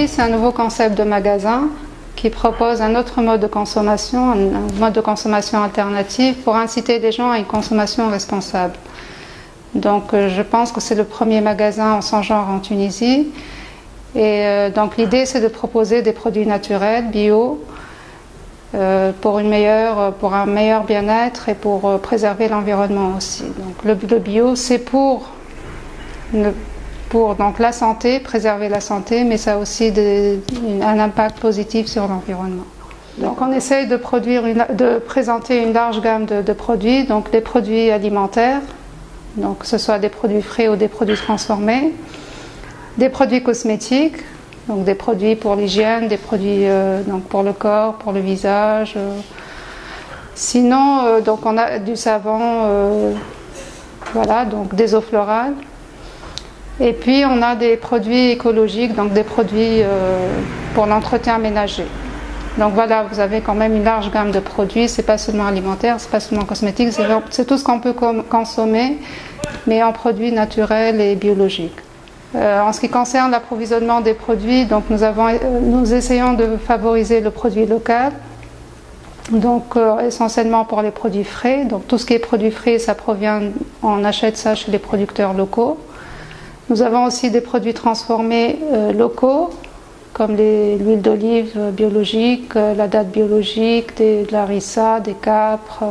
C'est un nouveau concept de magasin qui propose un autre mode de consommation, un mode de consommation alternatif pour inciter les gens à une consommation responsable. Donc je pense que c'est le premier magasin en son genre en Tunisie. Et donc l'idée c'est de proposer des produits naturels, bio, pour un meilleur bien-être et pour préserver l'environnement aussi. Donc le bio c'est pour donc la santé, préserver la santé, mais ça a aussi un impact positif sur l'environnement. Donc on essaye de présenter une large gamme de produits, donc des produits alimentaires, donc que ce soit des produits frais ou des produits transformés, des produits cosmétiques, donc des produits pour l'hygiène, des produits donc pour le corps, pour le visage. Sinon, donc on a du savon, voilà, donc des eaux florales. Et puis on a des produits écologiques, donc des produits pour l'entretien ménager. Donc voilà, vous avez quand même une large gamme de produits, c'est pas seulement alimentaire, c'est pas seulement cosmétique, c'est tout ce qu'on peut consommer, mais en produits naturels et biologiques. En ce qui concerne l'approvisionnement des produits, donc nous essayons de favoriser le produit local, donc essentiellement pour les produits frais. Donc tout ce qui est produits frais, on achète ça chez les producteurs locaux. Nous avons aussi des produits transformés locaux, comme l'huile d'olive biologique, la date biologique, de la harissa, des capres,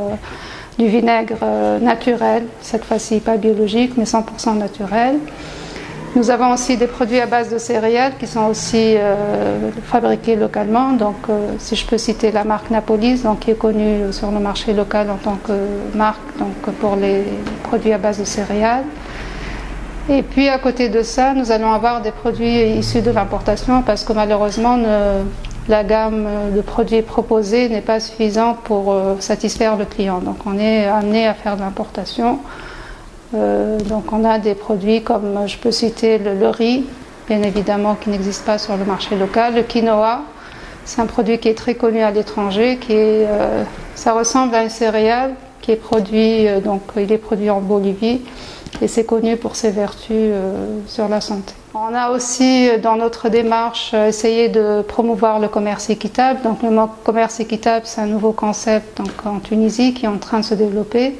du vinaigre naturel, cette fois-ci pas biologique, mais 100% naturel. Nous avons aussi des produits à base de céréales qui sont aussi fabriqués localement. Donc, si je peux citer la marque Napolis, donc, qui est connue sur le marché local en tant que marque donc, pour les produits à base de céréales. Et puis à côté de ça, nous allons avoir des produits issus de l'importation parce que malheureusement, la gamme de produits proposés n'est pas suffisante pour satisfaire le client. Donc on est amené à faire de l'importation. Donc on a des produits comme, je peux citer le riz, bien évidemment qui n'existe pas sur le marché local. Le quinoa, c'est un produit qui est très connu à l'étranger, ça ressemble à une céréale qui est produit, donc il est produit en Bolivie. Et c'est connu pour ses vertus sur la santé. On a aussi dans notre démarche essayé de promouvoir le commerce équitable. Donc le commerce équitable, c'est un nouveau concept donc, en Tunisie qui est en train de se développer.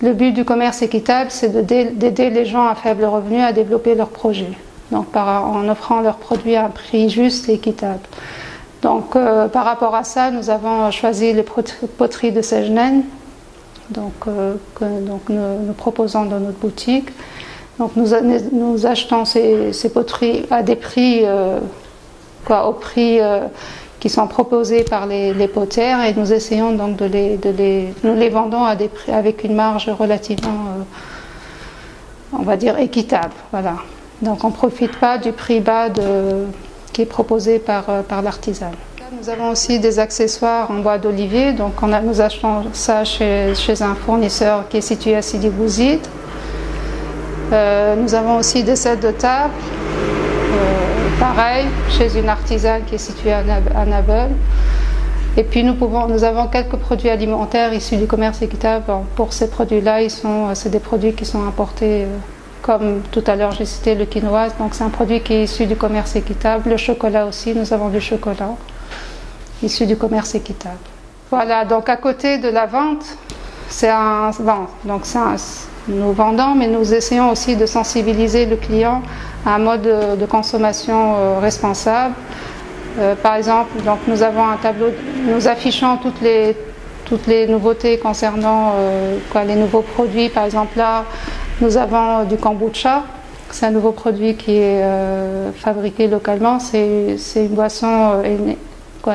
Le but du commerce équitable, c'est d'aider les gens à faible revenu à développer leurs projets, donc en offrant leurs produits à un prix juste et équitable. Donc par rapport à ça, nous avons choisi les poteries de Sejnen, que nous proposons dans notre boutique. Donc nous achetons ces poteries à des prix, au prix qui sont proposés par les potières et nous essayons donc nous les vendons à des prix avec une marge relativement, on va dire, équitable. Voilà. Donc on ne profite pas du prix bas qui est proposé par l'artisan. Nous avons aussi des accessoires en bois d'olivier, donc nous achetons ça chez un fournisseur qui est situé à Sidi Bouzid. Nous avons aussi des sets de table, pareil, chez une artisane qui est située à Nabeul. Et puis nous avons quelques produits alimentaires issus du commerce équitable. Pour ces produits-là, c'est des produits qui sont importés, comme tout à l'heure j'ai cité le quinoa, donc c'est un produit qui est issu du commerce équitable. Le chocolat aussi, nous avons du chocolat issu du commerce équitable. Voilà, donc à côté de la vente, nous vendons, mais nous essayons aussi de sensibiliser le client à un mode de consommation responsable. Par exemple, donc nous avons un tableau, nous affichons toutes les nouveautés concernant les nouveaux produits. Par exemple, là, nous avons du kombucha. C'est un nouveau produit qui est fabriqué localement. C'est une boisson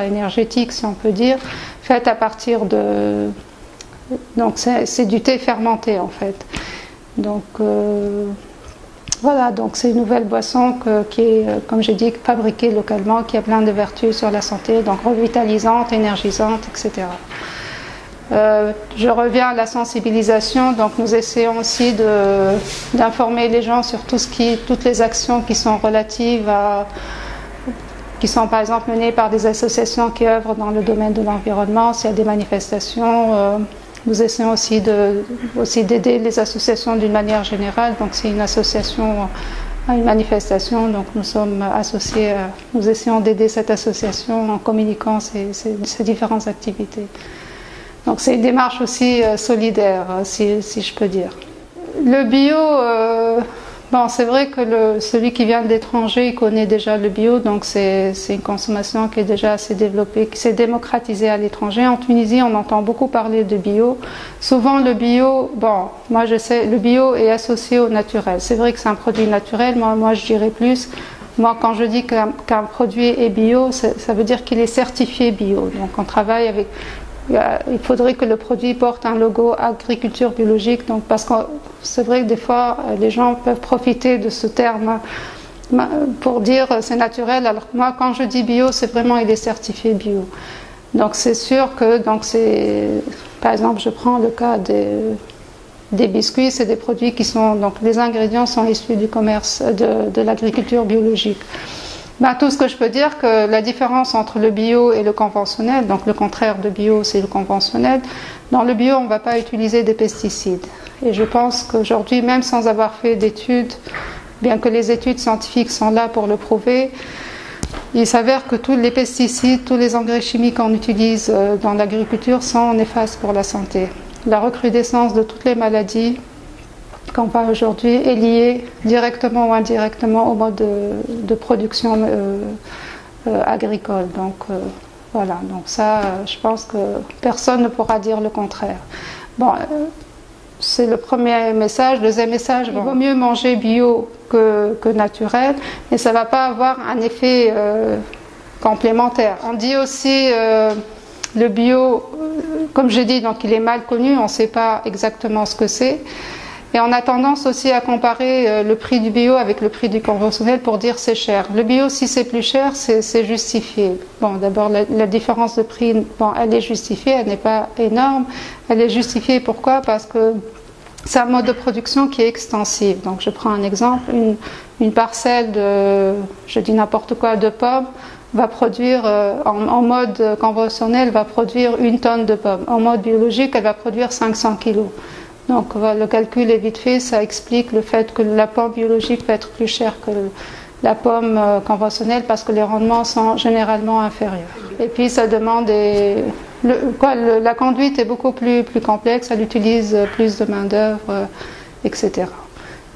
énergétique, si on peut dire, faite à partir de... Donc c'est du thé fermenté en fait. Donc Voilà, donc c'est une nouvelle boisson qui est, comme j'ai dit, fabriquée localement, qui a plein de vertus sur la santé, donc revitalisante, énergisante, etc. Je reviens à la sensibilisation, donc nous essayons aussi d'informer les gens sur toutes les actions qui sont relatives qui sont par exemple menées par des associations qui œuvrent dans le domaine de l'environnement. S'il y a des manifestations, nous essayons aussi d'aider les associations d'une manière générale. Donc si une association a une manifestation, donc nous sommes associés, nous essayons d'aider cette association en communiquant ces différentes activités. Donc c'est une démarche aussi solidaire, si je peux dire. Le bio, bon, c'est vrai que celui qui vient de l'étranger, il connaît déjà le bio, donc c'est une consommation qui est déjà assez développée, qui s'est démocratisée à l'étranger. En Tunisie, on entend beaucoup parler de bio. Souvent le bio, bon, moi je sais, le bio est associé au naturel. C'est vrai que c'est un produit naturel, moi je dirais plus. Moi, quand je dis qu'un produit est bio, ça veut dire qu'il est certifié bio. Donc on travaille avec... Il faudrait que le produit porte un logo agriculture biologique, donc parce que c'est vrai que des fois les gens peuvent profiter de ce terme pour dire c'est naturel, alors que moi quand je dis bio, c'est vraiment il est certifié bio. Donc c'est sûr que par exemple je prends le cas des biscuits, c'est des produits qui sont, donc les ingrédients sont issus du commerce de l'agriculture biologique. Tout ce que je peux dire, que la différence entre le bio et le conventionnel, donc le contraire de bio c'est le conventionnel, dans le bio on ne va pas utiliser des pesticides. Et je pense qu'aujourd'hui, même sans avoir fait d'études, bien que les études scientifiques sont là pour le prouver, il s'avère que tous les pesticides, tous les engrais chimiques qu'on utilise dans l'agriculture sont néfastes pour la santé. La recrudescence de toutes les maladies qu'on voit aujourd'hui est liée directement ou indirectement au mode de production agricole. Donc voilà, donc ça, je pense que personne ne pourra dire le contraire. Bon, c'est le premier message. Deuxième message, il vaut mieux manger bio que naturel, mais ça ne va pas avoir un effet complémentaire. On dit aussi le bio, comme j'ai dit, donc il est mal connu, on ne sait pas exactement ce que c'est. Et on a tendance aussi à comparer le prix du bio avec le prix du conventionnel pour dire c'est cher. Le bio, si c'est plus cher, c'est justifié. Bon, d'abord, la différence de prix, bon, elle est justifiée, elle n'est pas énorme. Elle est justifiée, pourquoi? Parce que c'est un mode de production qui est extensif. Donc, je prends un exemple, une parcelle je dis n'importe quoi, de pommes, va produire, en mode conventionnel, va produire 1 tonne de pommes. En mode biologique, elle va produire 500 kilos. Donc le calcul est vite fait, ça explique le fait que la pomme biologique peut être plus chère que la pomme conventionnelle parce que les rendements sont généralement inférieurs. Et puis ça demande la conduite est beaucoup plus complexe, elle utilise plus de main-d'œuvre, etc.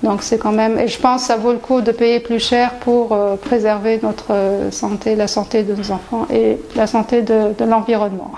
Donc c'est quand même, et je pense que ça vaut le coup de payer plus cher pour préserver notre santé, la santé de nos enfants et la santé de l'environnement.